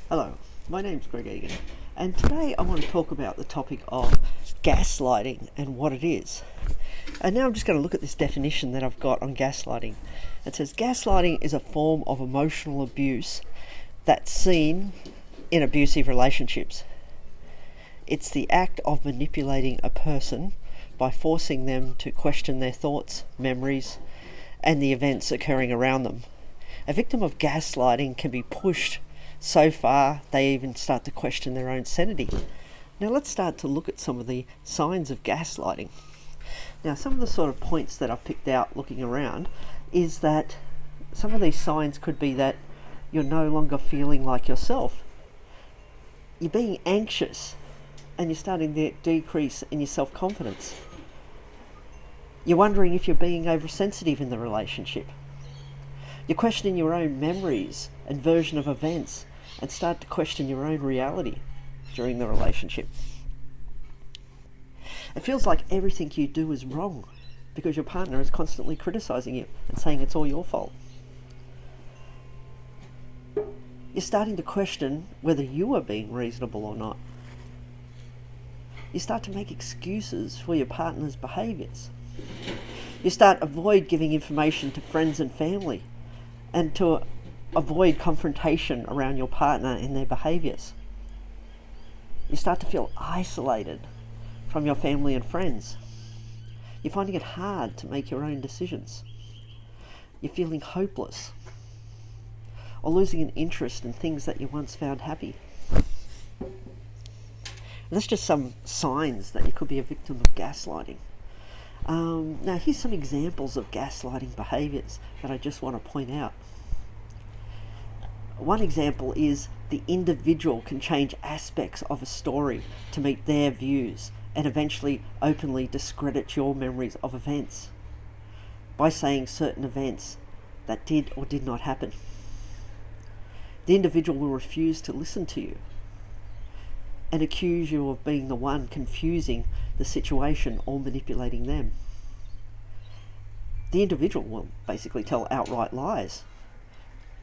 Hello, my name's Greg Egan, and today I want to talk about the topic of gaslighting and what it is. And now I'm just going to look at this definition that I've got on gaslighting. It says gaslighting is a form of emotional abuse that's seen in abusive relationships. It's the act of manipulating a person by forcing them to question their thoughts, memories, and the events occurring around them. A victim of gaslighting can be pushed so far they even start to question their own sanity. Now let's start to look at some of the signs of gaslighting. Now some of the sort of points that I've picked out looking around is that some of these signs could be that you're no longer feeling like yourself. You're being anxious and you're starting to decrease in your self-confidence. You're wondering if you're being oversensitive in the relationship. You're questioning your own memories and version of events and start to question your own reality during the relationship. It feels like everything you do is wrong because your partner is constantly criticizing you and saying it's all your fault. You're starting to question whether you are being reasonable or not. You start to make excuses for your partner's behaviours. You start to avoid giving information to friends and family and to avoid confrontation around your partner and their behaviours. You start to feel isolated from your family and friends. You're finding it hard to make your own decisions. You're feeling hopeless or losing an interest in things that you once found happy. And that's just some signs that you could be a victim of gaslighting. Now here's some examples of gaslighting behaviours that I just want to point out. One example is the individual can change aspects of a story to meet their views and eventually openly discredit your memories of events by saying certain events that did or did not happen. The individual will refuse to listen to you and accuse you of being the one confusing the situation or manipulating them. The individual will basically tell outright lies.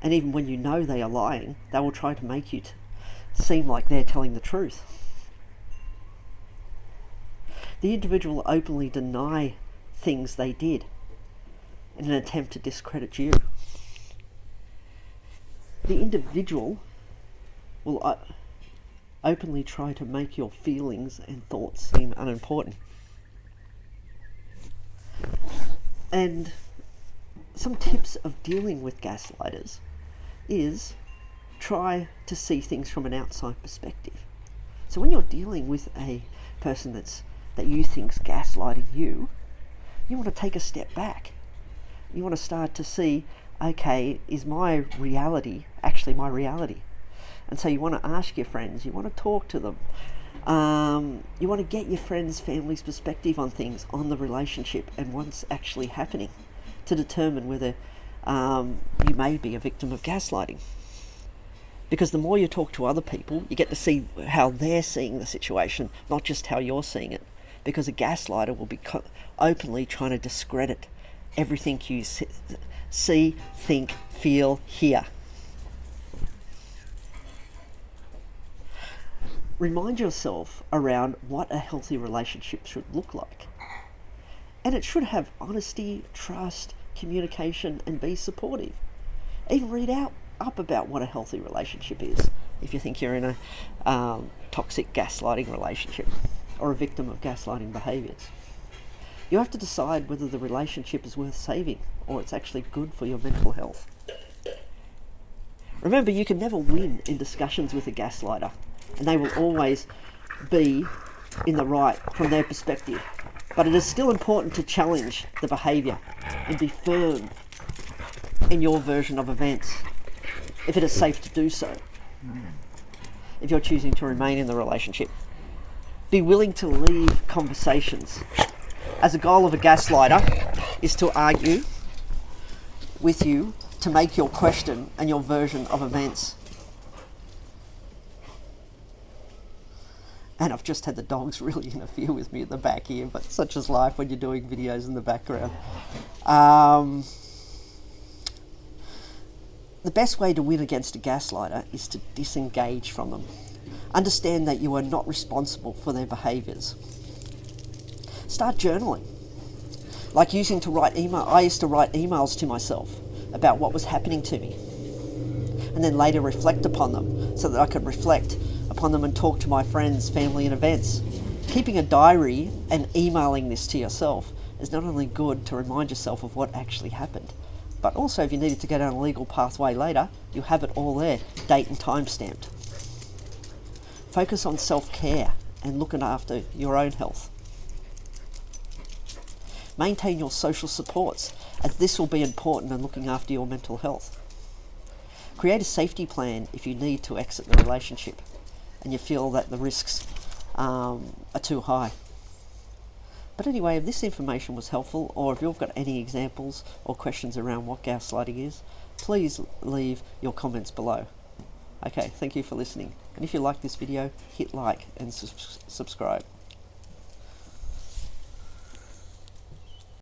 And even when you know they are lying, they will try to make you seem like they're telling the truth. The individual will openly deny things they did in an attempt to discredit you. The individual will openly try to make your feelings and thoughts seem unimportant. And some tips of dealing with gaslighters is try to see things from an outside perspective. So when you're dealing with a person that you think's gaslighting you, you want to take a step back. You want to start to see, okay, is my reality actually my reality? And so you want to ask your friends, you want to talk to them, you want to get your friends' family's perspective on things, on the relationship and what's actually happening to determine whether you may be a victim of gaslighting. Because the more you talk to other people, you get to see how they're seeing the situation, not just how you're seeing it. Because a gaslighter will be openly trying to discredit everything you see, think, feel, hear. Remind yourself around what a healthy relationship should look like. And it should have honesty, trust, communication, and be supportive. Even read up about what a healthy relationship is if you think you're in a toxic gaslighting relationship or a victim of gaslighting behaviours. You have to decide whether the relationship is worth saving or it's actually good for your mental health. Remember, you can never win in discussions with a gaslighter, and they will always be in the right from their perspective. But it is still important to challenge the behaviour and be firm in your version of events if it is safe to do so. If you're choosing to remain in the relationship, be willing to leave conversations, as the goal of a gaslighter is to argue with you to make your question and your version of events. And I've just had the dogs really interfere with me at the back here, but such is life when you're doing videos in the background. The best way to win against a gaslighter is to disengage from them. Understand that you are not responsible for their behaviours. Start journaling. Like using to write email. I used to write emails to myself about what was happening to me, and then later reflect upon them so that I could reflect upon them and talk to my friends, family and events. Keeping a diary and emailing this to yourself is not only good to remind yourself of what actually happened, but also if you needed to go down a legal pathway later, you have it all there, date and time stamped. Focus on self-care and looking after your own health. Maintain your social supports, as this will be important in looking after your mental health. Create a safety plan if you need to exit the relationship and you feel that the risks are too high. But anyway, if this information was helpful, or if you've got any examples or questions around what gaslighting is, please leave your comments below. Okay, thank you for listening. And if you like this video, hit like and subscribe.